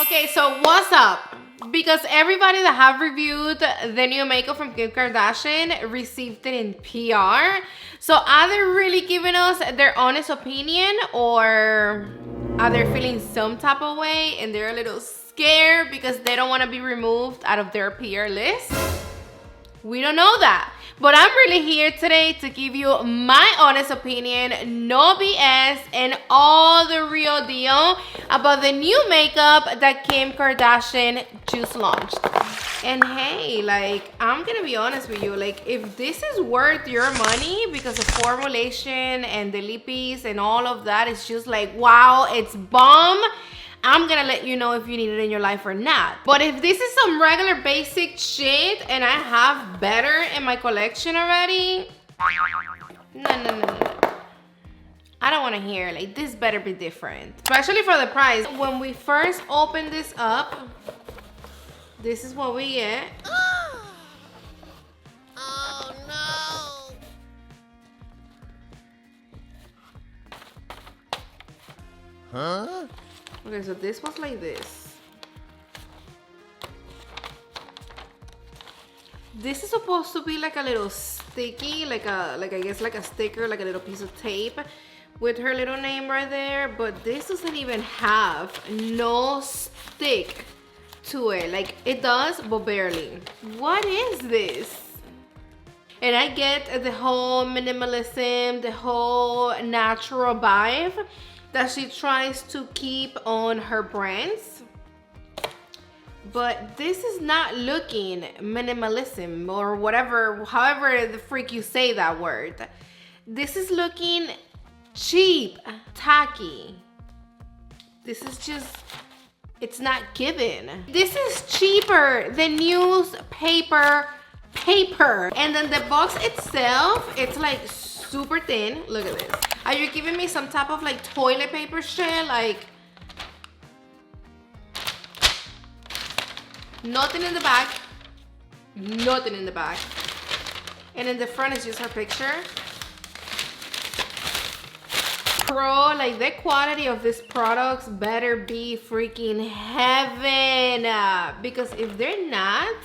Okay, so what's up? Because everybody that have reviewed the new makeup from Kim Kardashian received it in PR. So are they really giving us their honest opinion, or are they feeling some type of way and they're a little scared because they don't want to be removed out of their PR list? We don't know that. But I'm really here today to give you my honest opinion, no BS, and all the real deal about the new makeup that Kim Kardashian just launched. And hey, like, I'm gonna be honest with you, like, if this is worth your money, because the formulation and the lippies and all of that is just like, wow, it's bomb, I'm gonna let you know if you need it in your life or not. But if this is some regular basic shit and I have better in my collection already, no. I don't wanna hear, like, this better be different. Especially for the price. When we first open this up, this is what we get. Oh no! Huh? Okay, so this was like this. This is supposed to be like a little sticky, like I guess like a sticker, like a little piece of tape with her little name right there, but this doesn't even have no stick to it. Like, it does, but barely. What is this? And I get the whole minimalism, the whole natural vibe that she tries to keep on her brands. But this is not looking minimalism or whatever, however the freak you say that word. This is looking cheap, tacky. This is just, it's not given. This is cheaper than newspaper paper. And then the box itself, it's like super thin. Look at this. Are you giving me some type of like toilet paper shit? Like, nothing in the back. Nothing in the back. And in the front is just her picture. Bro, like, the quality of these products better be freaking heaven. Because if they're not,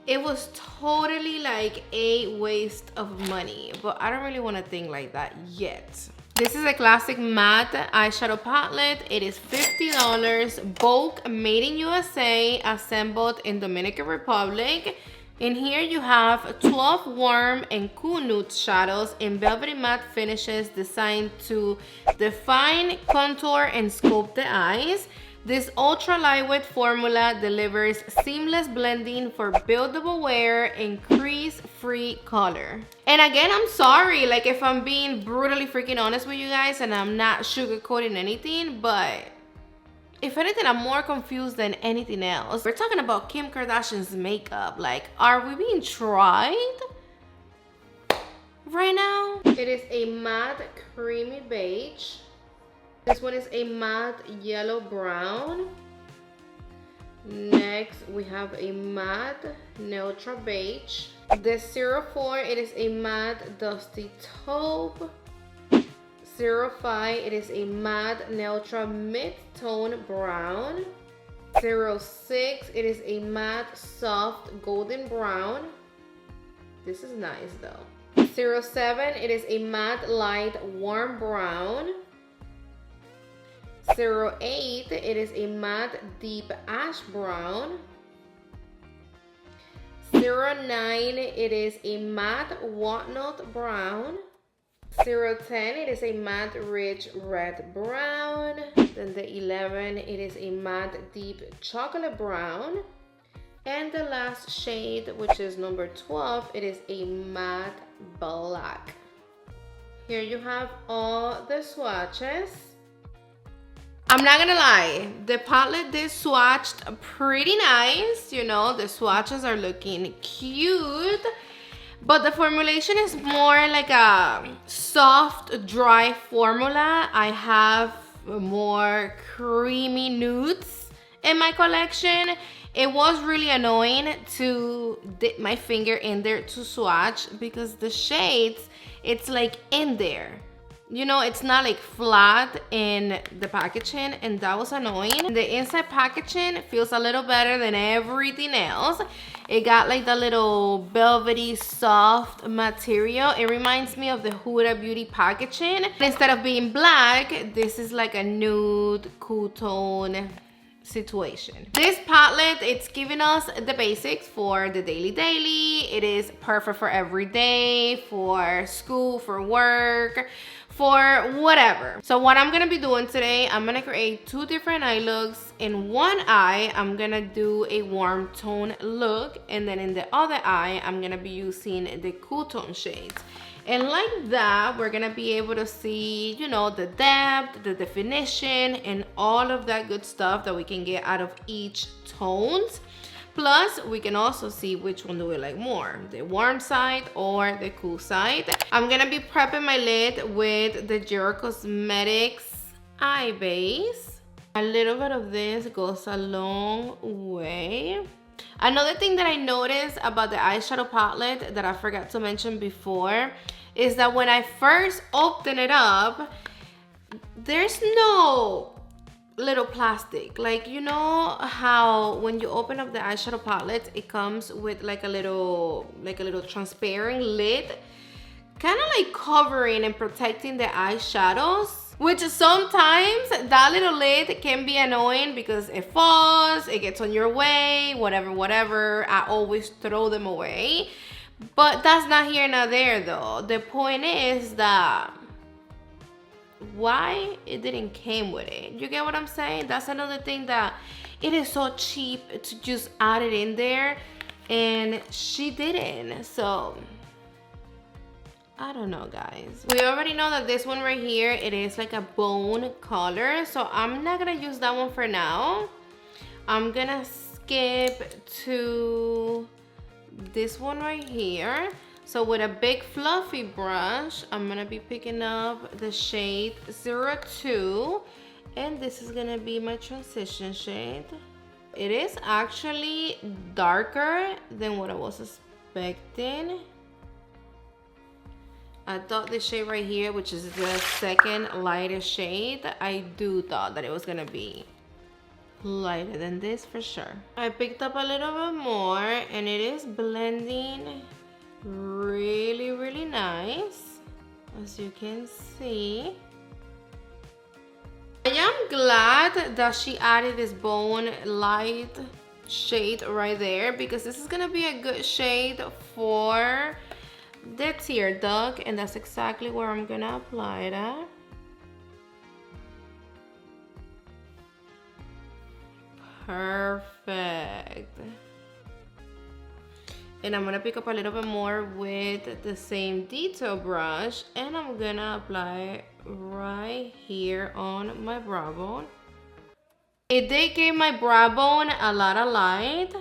it was totally like a waste of money. But I don't really want to think like that yet. This is a classic matte eyeshadow palette. It is $50, bulk, made in USA, assembled in Dominican Republic. In here you have 12 warm and cool nude shadows in velvety matte finishes designed to define, contour, and sculpt the eyes. This ultra lightweight formula delivers seamless blending for buildable wear and crease-free color. And again, I'm sorry, like, if I'm being brutally freaking honest with you guys and I'm not sugarcoating anything, but if anything, I'm more confused than anything else. We're talking about Kim Kardashian's makeup. Like, are we being tried right now? It is a matte creamy beige. This one is a matte yellow brown. Next, we have a matte neutral beige. The 04, it is a matte dusty taupe. 05, it is a matte neutral mid-tone brown. 06, it is a matte soft golden brown. This is nice though. 07, it is a matte light warm brown. 08, it is a matte deep ash brown. 09, it is a matte walnut brown. 010, it is a matte rich red brown. Then the 11, it is a matte deep chocolate brown. And the last shade, which is number 12, it is a matte black. Here you have all the swatches. I'm not gonna lie, the palette did swatched pretty nice. You know, the swatches are looking cute. But the formulation is more like a soft, dry formula. I have more creamy nudes in my collection. It was really annoying to dip my finger in there to swatch because the shades, it's like in there. you know, it's not like flat in the packaging, and that was annoying. The inside packaging feels a little better than everything else. It got like the little velvety soft material. It reminds me of the Huda Beauty packaging. Instead of being black, this is like a nude cool tone situation. This palette, it's giving us the basics for the daily. It is perfect for every day, for school, for work, for whatever. So what I'm gonna be doing today, I'm gonna create 2 different eye looks. In one eye, I'm gonna do a warm tone look, and then in the other eye, I'm gonna be using the cool tone shades. And like that, we're gonna be able to see, you know, the depth, the definition, and all of that good stuff that we can get out of each tones. Plus, we can also see which one do we like more, the warm side or the cool side. I'm gonna be prepping my lid with the Jiro Cosmetics eye base. A little bit of this goes a long way. Another thing that I noticed about the eyeshadow palette that I forgot to mention before is that when I first open it up, there's no little plastic. Like, you know how when you open up the eyeshadow palette, it comes with like a little transparent lid, kind of like covering and protecting the eyeshadows, which sometimes that little lid can be annoying because it falls, it gets on your way, whatever. I always throw them away, but that's not here nor there though. The point is that why it didn't came with it. You get what I'm saying? That's another thing, that it is so cheap to just add it in there, and she didn't. So I don't know, guys. We already know that this one right here, it is like a bone color, so I'm not gonna use that one for now. I'm gonna skip to this one right here. So with a big fluffy brush, I'm gonna be picking up the shade 02, and this is gonna be my transition shade. It is actually darker than what I was expecting. I thought this shade right here, which is the second lightest shade, I do thought that it was gonna be lighter than this for sure. I picked up a little bit more, and it is blending really nice, as you can see. I am glad that she added this bone light shade right there, because this is gonna be a good shade for the tear duct, and that's exactly where I'm gonna apply it at. Perfect. And I'm gonna pick up a little bit more with the same detail brush, and I'm gonna apply it right here on my brow bone. It did give my brow bone a lot of light,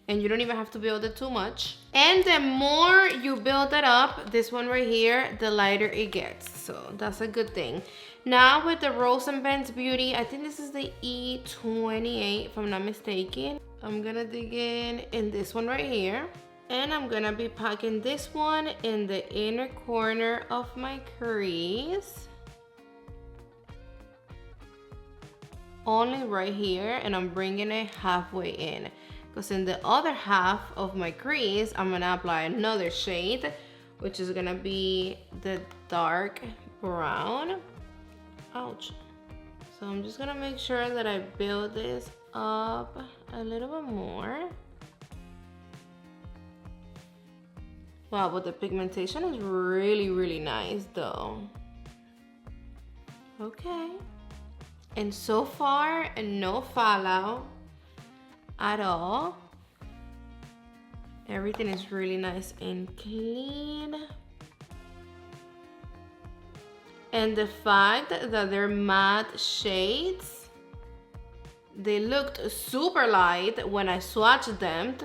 and you don't even have to build it too much. And the more you build it up, this one right here, the lighter it gets. So that's a good thing. Now with the Rose and Ben's Beauty, I think this is the E28 if I'm not mistaken. I'm gonna dig in this one right here, and I'm gonna be packing this one in the inner corner of my crease, only right here, and I'm bringing it halfway in, because in the other half of my crease I'm gonna apply another shade, which is gonna be the dark brown. Ouch. So I'm just gonna make sure that I build this up a little bit more. Wow, but the pigmentation is really nice though. Okay. And so far, no fallout at all. Everything is really nice and clean. And the fact that they're matte shades, they looked super light when I swatched them,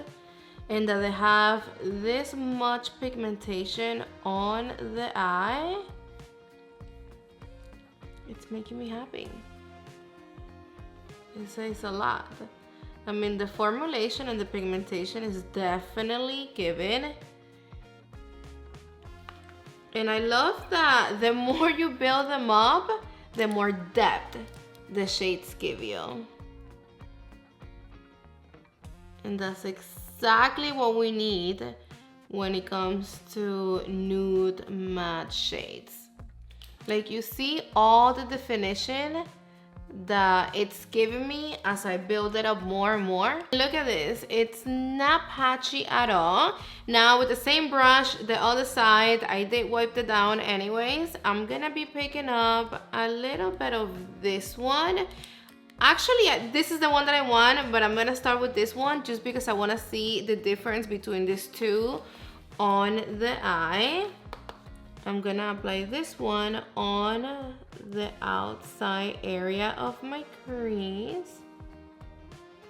and that they have this much pigmentation on the eye, it's making me happy. It says a lot. I mean, the formulation and the pigmentation is definitely given. And I love that the more you build them up, the more depth the shades give you. And that's exactly what we need when it comes to nude matte shades. Like, you see all the definition that it's giving me as I build it up more and more. Look at this, it's not patchy at all. Now with the same brush, the other side, I did wipe it down anyways. I'm gonna be picking up a little bit of this one. Actually, this is the one that I want, but I'm gonna start with this one just because I wanna see the difference between these two on the eye. I'm gonna apply this one on the outside area of my crease.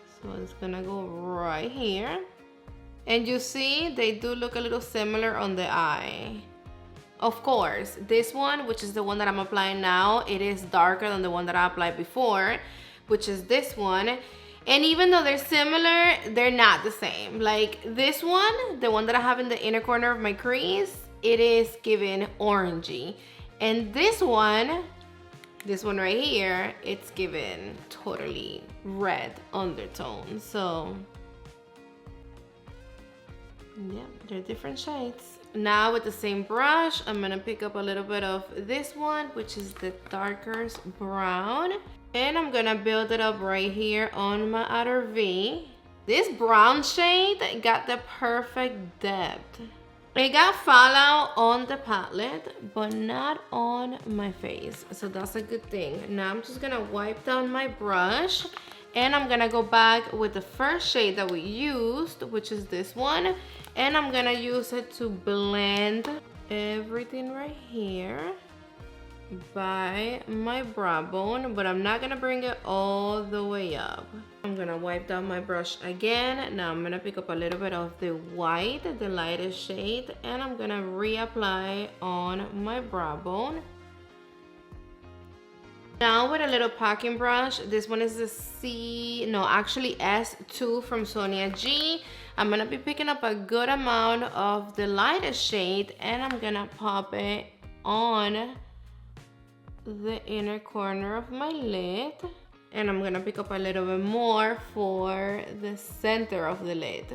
So it's gonna go right here. And you see, they do look a little similar on the eye. Of course, this one, which is the one that I'm applying now, it is darker than the one that I applied before, which is this one. And even though they're similar, they're not the same. Like this one, the one that I have in the inner corner of my crease, it is giving orangey. And this one right here, it's giving totally red undertone. So yeah, they're different shades. Now with the same brush, I'm gonna pick up a little bit of this one, which is the darkest brown. And I'm gonna build it up right here on my outer V. This brown shade got the perfect depth. It got fallout on the palette, but not on my face. So that's a good thing. Now I'm just gonna wipe down my brush and I'm gonna go back with the first shade that we used, which is this one. And I'm gonna use it to blend everything right here by my brow bone, but I'm not gonna bring it all the way up. I'm gonna wipe down my brush again. Now I'm gonna pick up a little bit of the white, the lightest shade, and I'm gonna reapply on my brow bone. Now with a little packing brush, this one is the S2 from Sonia G. I'm gonna be picking up a good amount of the lightest shade and I'm gonna pop it on the inner corner of my lid, and I'm gonna pick up a little bit more for the center of the lid.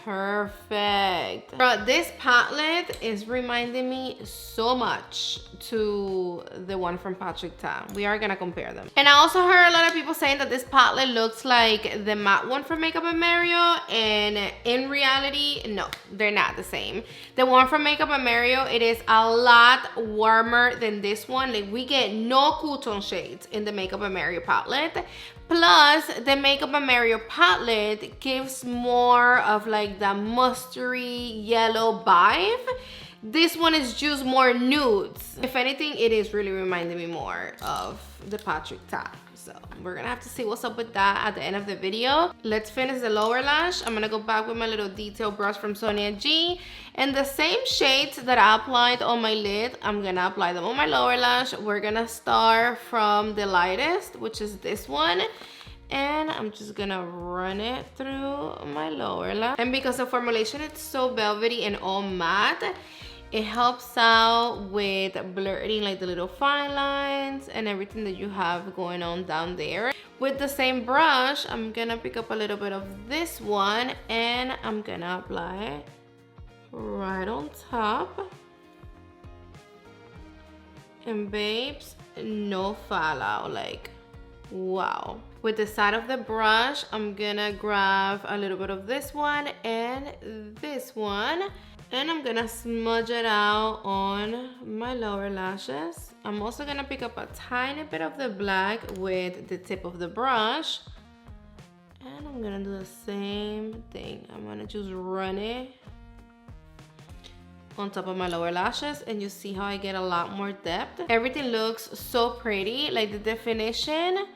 Perfect. Bro, this palette is reminding me so much to the one from Patrick Ta. We are gonna compare them. And I also heard a lot of people saying that this palette looks like the matte one from Makeup and Mario, and in reality, no, they're not the same. The one from Makeup and Mario, it is a lot warmer than this one. Like, we get no cool tone shades in the Makeup and Mario palette. Plus, the Makeup and Mario palette gives more of like the mustardy yellow vibe. This one is just more nudes. If anything, it is really reminding me more of the Patrick Ta. So we're gonna have to see what's up with that at the end of the video. Let's finish the lower lash. I'm gonna go back with my little detail brush from Sonia G. And the same shades that I applied on my lid, I'm gonna apply them on my lower lash. We're gonna start from the lightest, which is this one. And I'm just gonna run it through my lower lash. And because the formulation is so velvety and all matte, it helps out with blurring like the little fine lines and everything that you have going on down there. With the same brush, I'm gonna pick up a little bit of this one and I'm gonna apply it right on top. And babes, no fallout, like, wow. With the side of the brush, I'm gonna grab a little bit of this one and this one. And I'm gonna smudge it out on my lower lashes. I'm also gonna pick up a tiny bit of the black with the tip of the brush. And I'm gonna do the same thing. I'm gonna just run it on top of my lower lashes, and you see how I get a lot more depth. Everything looks so pretty, like the definition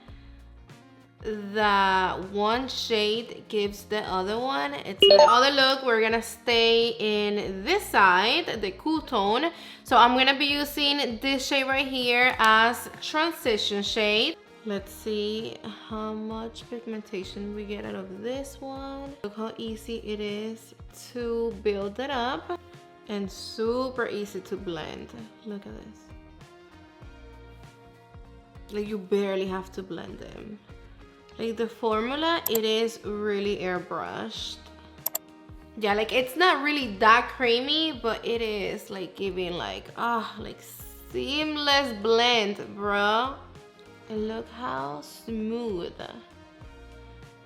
that one shade gives the other one. It's the other look. We're gonna stay in this side, the cool tone. So I'm gonna be using this shade right here as transition shade. Let's see how much pigmentation we get out of this one. Look how easy it is to build it up and super easy to blend. Look at this. Like you barely have to blend them. Like the formula, it is really airbrushed. Yeah, like it's not really that creamy, but it is like giving like, like seamless blend, bro. And look how smooth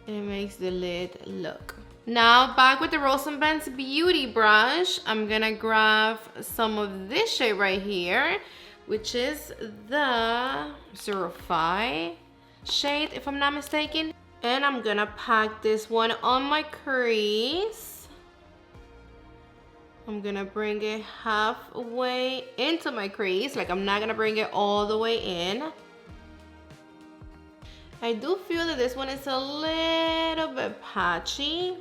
it makes the lid look. Now back with the Rosenband's Beauty brush, I'm gonna grab some of this shade right here, which is the 05 shade, if I'm not mistaken. And I'm gonna pack this one on my crease. I'm gonna bring it halfway into my crease, like I'm not gonna bring it all the way in. I do feel that this one is a little bit patchy.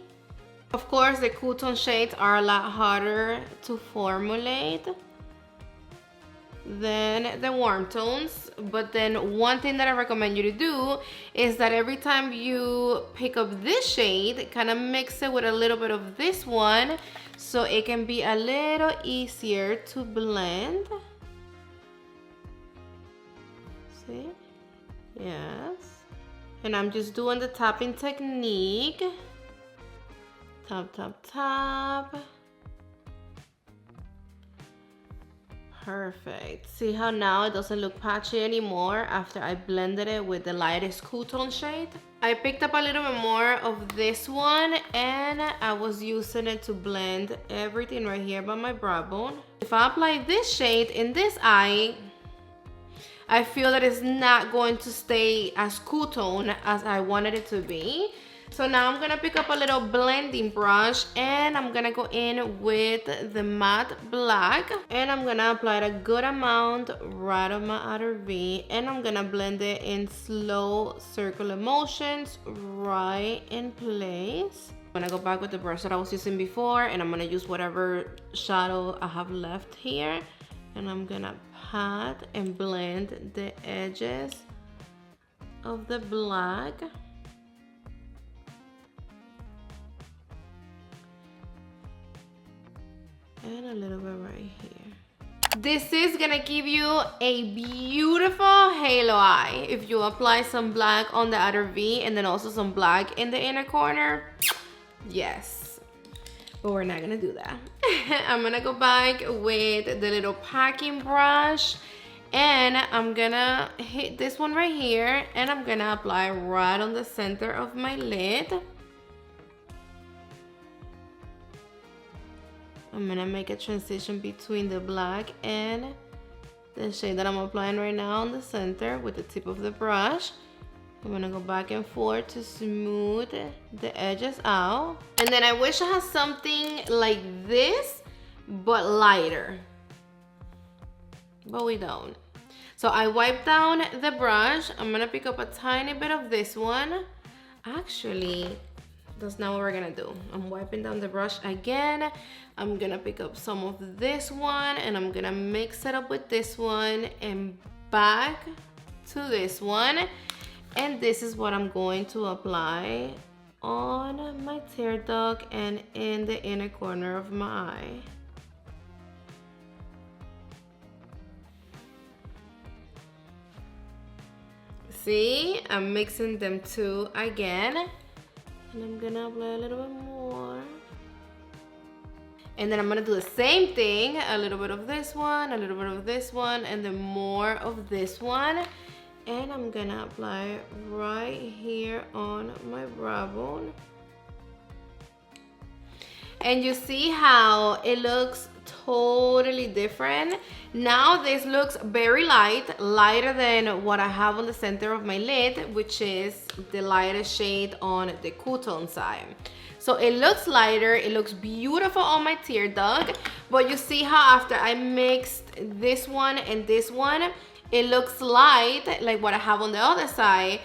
Of course, the cool tone shades are a lot harder to formulate than the warm tones. But then one thing that I recommend you to do is that every time you pick up this shade, kind of mix it with a little bit of this one so it can be a little easier to blend. See? Yes. And I'm just doing the tapping technique. Tap, tap, tap. Perfect. See how now it doesn't look patchy anymore after I blended it with the lightest cool tone shade? I picked up a little bit more of this one and I was using it to blend everything right here by my brow bone. If I apply this shade in this eye, I feel that it's not going to stay as cool tone as I wanted it to be. So now I'm gonna pick up a little blending brush and I'm gonna go in with the matte black and I'm gonna apply a good amount right on my outer V and I'm gonna blend it in slow circular motions right in place. I'm gonna go back with the brush that I was using before and I'm gonna use whatever shadow I have left here and I'm gonna pat and blend the edges of the black. And a little bit right here. This is gonna give you a beautiful halo eye if you apply some black on the outer V and then also some black in the inner corner. Yes, but we're not gonna do that. I'm gonna go back with the little packing brush and I'm gonna hit this one right here and I'm gonna apply right on the center of my lid. I'm gonna make a transition between the black and the shade that I'm applying right now on the center with the tip of the brush. I'm gonna go back and forth to smooth the edges out. And then I wish I had something like this, but lighter. But we don't. So I wipe down the brush. I'm gonna pick up a tiny bit of this one. Actually, that's not what we're gonna do. I'm wiping down the brush again. I'm gonna pick up some of this one and I'm gonna mix it up with this one and back to this one. And this is what I'm going to apply on my tear duct and in the inner corner of my eye. See, I'm mixing them two again. And I'm gonna apply a little bit more. And then I'm gonna do the same thing, a little bit of this one, a little bit of this one, and then more of this one. And I'm gonna apply right here on my brow bone. And you see how it looks totally different. Now this looks very light, lighter than what I have on the center of my lid, which is the lightest shade on the cool tone side. So it looks lighter, it looks beautiful on my tear duct, but you see how after I mixed this one and this one, it looks light, like what I have on the other side,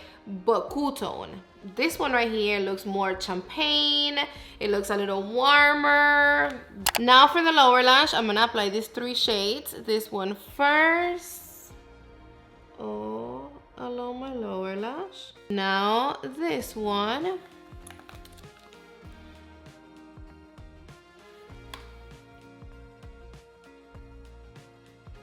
but cool tone. This one right here looks more champagne. It looks a little warmer. Now for the lower lash, I'm gonna apply these three shades. This one first. Oh, along my lower lash. Now this one.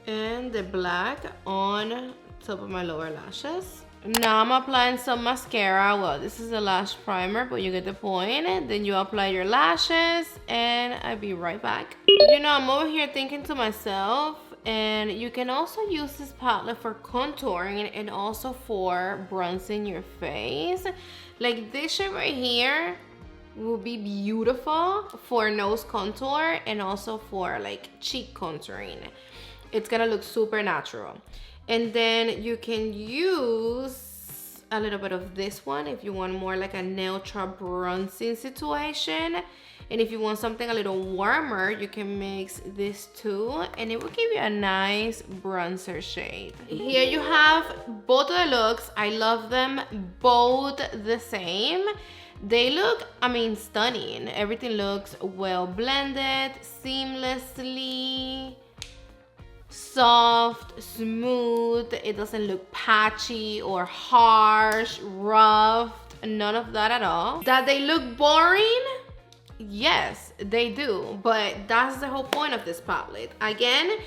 And the black on top of my lower lashes. Now I'm applying some mascara. Well, this is a lash primer, but you get the point. Then you apply your lashes and I'll be right back. You know, I'm over here thinking to myself, and you can also use this palette for contouring and also for bronzing your face. Like this shade right here will be beautiful for nose contour and also for like cheek contouring. It's gonna look super natural. And then you can use a little bit of this one if you want more like a neutral bronzing situation. And if you want something a little warmer, you can mix this too, and it will give you a nice bronzer shade. Here you have both of the looks. I love them both the same. They look, I mean, stunning. Everything looks well blended, seamlessly. Soft, smooth. It doesn't look patchy or harsh, rough, none of that at all. That they look boring? Yes, they do, but that's the whole point of this palette. Again,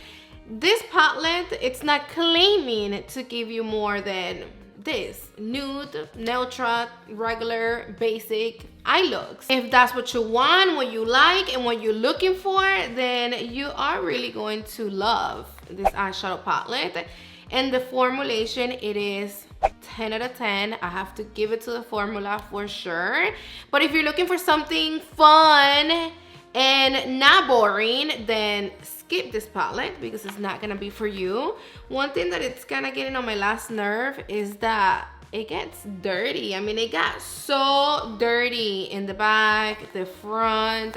this palette, it's not claiming to give you more than this nude, neutral, regular, basic eye looks. If that's what you want, what you like, and what you're looking for, then you are really going to love this eyeshadow palette. And the formulation, it is 10 out of 10. I have to give it to the formula for sure. But if you're looking for something fun and not boring, then skip this palette because it's not gonna be for you. One thing that it's kind of getting on my last nerve is that it gets dirty. I mean, it got so dirty in the back, the front,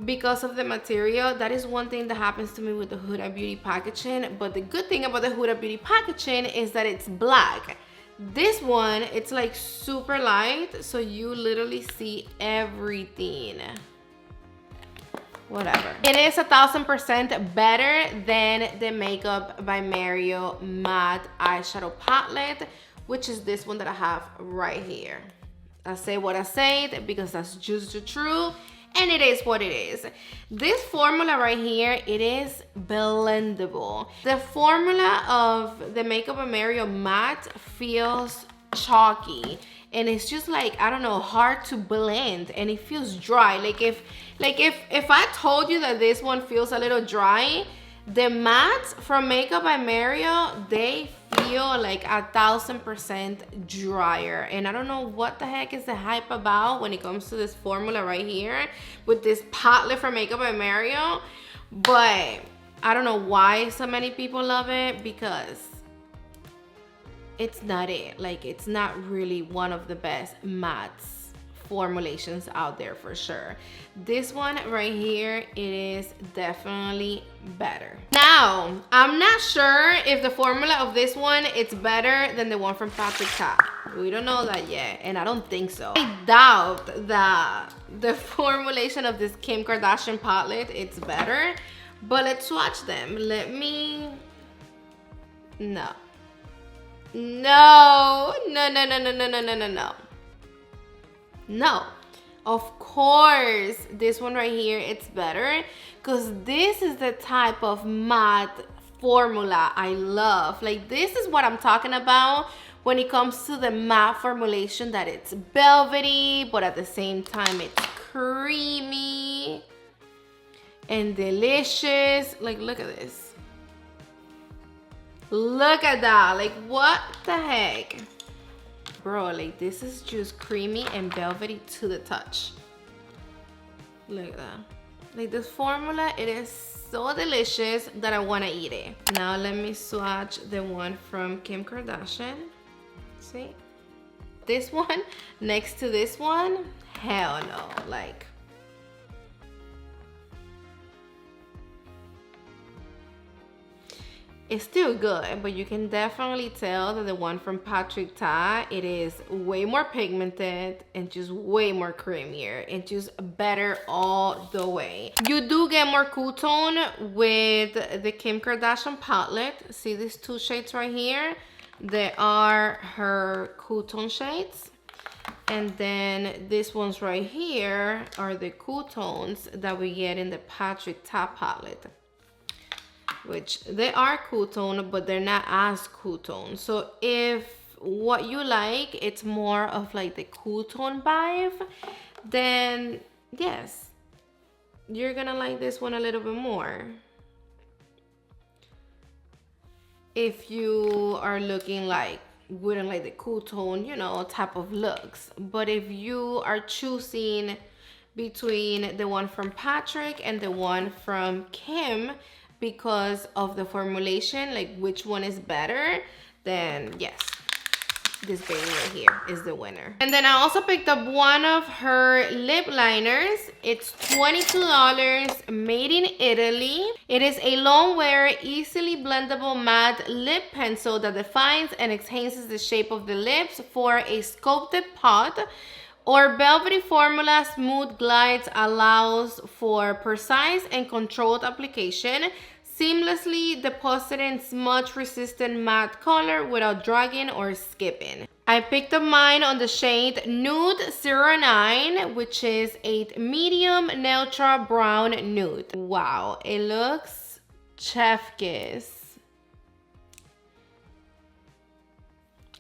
because of the material. That is one thing that happens to me with the Huda Beauty packaging. But the good thing about the Huda Beauty packaging is that it's black. This one, it's like super light, so you literally see everything. Whatever. It is 1000% better than the Makeup by Mario matte eyeshadow palette, which is this one that I have right here. I say what I said because that's just the truth, and it is what it is. This formula right here, it is blendable. The formula of the Makeup by Mario matte feels chalky, and it's just like, I don't know, hard to blend, and it feels dry. Like if I told you that this one feels a little dry, the mattes from Makeup by Mario, they feel like 1000% drier. And I don't know what the heck is the hype about when it comes to this formula right here with this palette from Makeup by Mario, but I don't know why so many people love it, because it's not it. Like, it's not really one of the best mattes formulations out there for sure. This one right here, it is definitely better. Now, I'm not sure if the formula of this one, it's better than the one from Patrick Ta. We don't know that yet, and I don't think so. I doubt that the formulation of this Kim Kardashian palette, it's better, but let's swatch them. Let me, no. No, no, no, no, no, no, no, no, no, no. No, of course, this one right here, it's better, because this is the type of matte formula I love. Like, this is what I'm talking about when it comes to the matte formulation, that it's velvety, but at the same time, it's creamy and delicious. Like, look at this. Look at that. Like, what the heck? Bro, like, this is just creamy and velvety to the touch. Look at that. Like, this formula, it is so delicious that I want to eat it. Now let me swatch the one from Kim Kardashian. See? This one next to this one, hell no. Like, it's still good, but you can definitely tell that the one from Patrick Ta, it is way more pigmented and just way more creamier and just better all the way. You do get more cool tone with the Kim Kardashian palette. See these two shades right here? They are her cool tone shades. And then these ones right here are the cool tones that we get in the Patrick Top palette, which they are cool tone, but they're not as cool tone. So if what you like, it's more of like the cool tone vibe, then yes, you're gonna like this one a little bit more. If you are looking like, wouldn't like the cool tone, you know, type of looks. But if you are choosing between the one from Patrick and the one from Kim because of the formulation, like which one is better, then yes, this baby right here is the winner. And then I also picked up one of her lip liners. It's $22, made in Italy. It is a long wear, easily blendable matte lip pencil that defines and enhances the shape of the lips for a sculpted pot. Or velvety formula smooth glides allows for precise and controlled application, seamlessly depositing smudge-resistant matte color without dragging or skipping. I picked up mine on the shade Nude 09, which is a medium neutral brown nude. Wow, it looks chef kiss.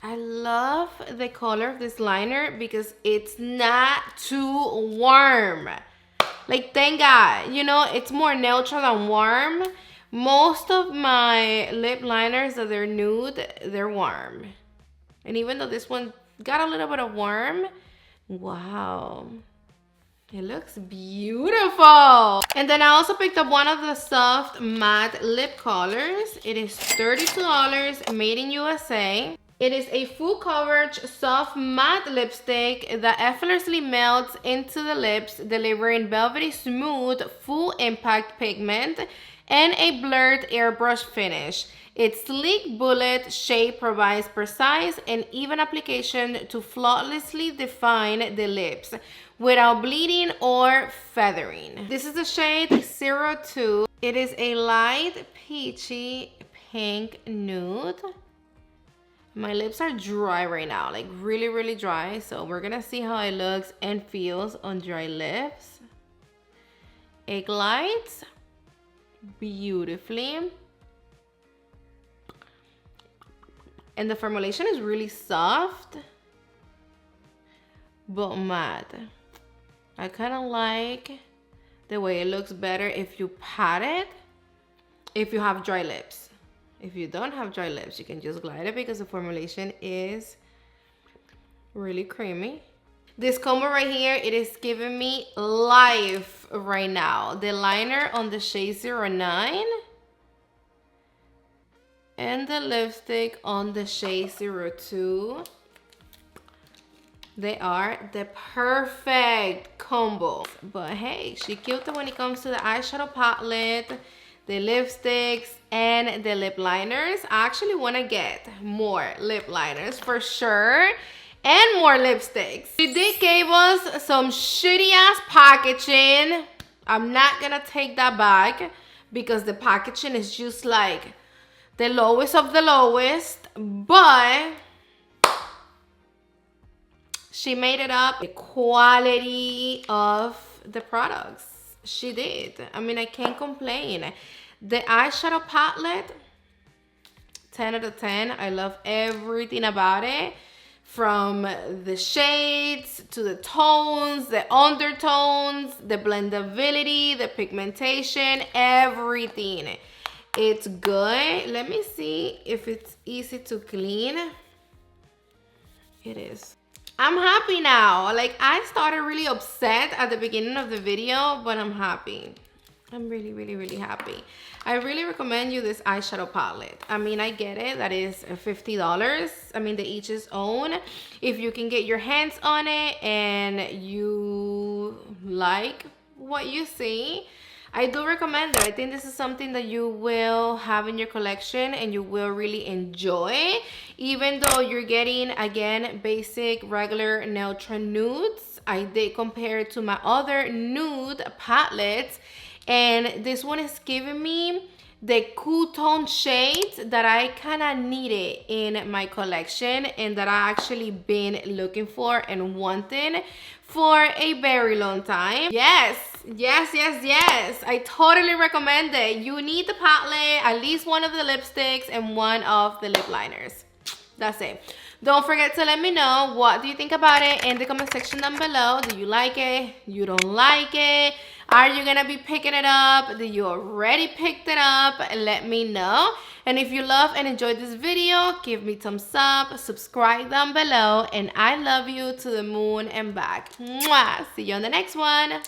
I love the color of this liner because it's not too warm. Like, thank God, you know, it's more neutral than warm. Most of my lip liners that they're nude, they're warm. And even though this one got a little bit of warm, wow, it looks beautiful. And then I also picked up one of the soft matte lip colors. It is $32, made in USA. It is a full coverage soft matte lipstick that effortlessly melts into the lips, delivering velvety smooth full impact pigment and a blurred airbrush finish. Its sleek bullet shape provides precise and even application to flawlessly define the lips without bleeding or feathering. This is the shade 02. It is a light peachy pink nude. My lips are dry right now, like really, really dry. So we're gonna see how it looks and feels on dry lips. It glides beautifully. And the formulation is really soft, but matte. I kind of like the way it looks better if you pat it, if you have dry lips. If you don't have dry lips, you can just glide it because the formulation is really creamy. This combo right here, it is giving me life right now. The liner on the shade 09 and the lipstick on the shade 02. They are the perfect combo. But hey, she killed it when it comes to the eyeshadow palette, the lipsticks, and the lip liners. I actually want to get more lip liners for sure, and more lipsticks. She did give us some shitty ass packaging. I'm not gonna take that back because the packaging is just like the lowest of the lowest, but she made it up. The quality of the products, she did. I mean, I can't complain. The eyeshadow palette, 10 out of 10. I love everything about it. From the shades to the tones, the undertones, the blendability, the pigmentation, everything. It's good. Let me see if it's easy to clean. It is. I'm happy now. Like, I started really upset at the beginning of the video, but I'm happy. I'm really, really, really happy. I really recommend you this eyeshadow palette. I mean, I get it. That is $50. I mean, they each his own. If you can get your hands on it and you like what you see, I do recommend it. I think this is something that you will have in your collection and you will really enjoy. Even though you're getting, again, basic, regular, neutral nudes. I did compare it to my other nude palettes. And this one is giving me the cool tone shades that I kind of needed in my collection and that I actually been looking for and wanting for a very long time. Yes, I totally recommend it. You need the palette, at least one of the lipsticks and one of the lip liners. That's it. Don't forget to let me know what do you think about it in the comment section down below. Do you like it? You don't like it? Are you gonna be picking it up? Do you already picked it up? Let me know. And if you love and enjoyed this video, give me thumbs up, subscribe down below, and I love you to the moon and back. Mwah! See you on the next one.